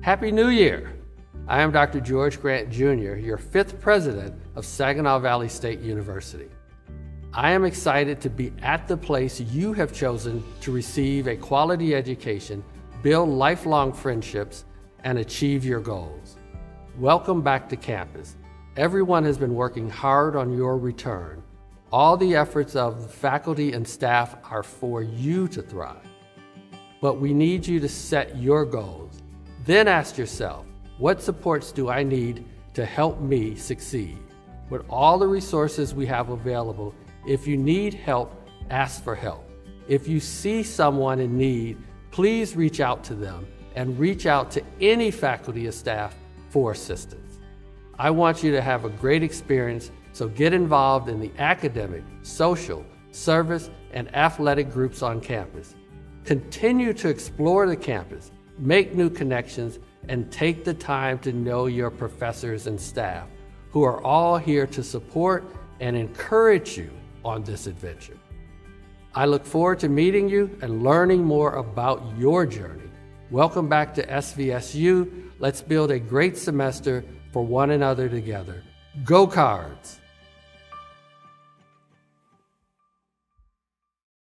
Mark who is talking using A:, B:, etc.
A: Happy New Year! I am Dr. George Grant Jr., your 5th president of Saginaw Valley State University. I am excited to be at the place you have chosen to receive a quality education, build lifelong friendships, and achieve your goals. Welcome back to campus. Everyone has been working hard on your return. All the efforts of the faculty and staff are for you to thrive. But we need you to set your goals. Then ask yourself, what supports do I need to help me succeed? With all the resources we have available, if you need help, ask for help. If you see someone in need, please reach out to them and reach out to any faculty or staff for assistance. I want you to have a great experience, so get involved in the academic, social, service, and athletic groups on campus. Continue to explore the campus, make new connections, and take the time to know your professors and staff, who are all here to support and encourage you on this adventure. I look forward to meeting you and learning more about your journey. Welcome back to SVSU. Let's build a great semester for one another together. Go Cards!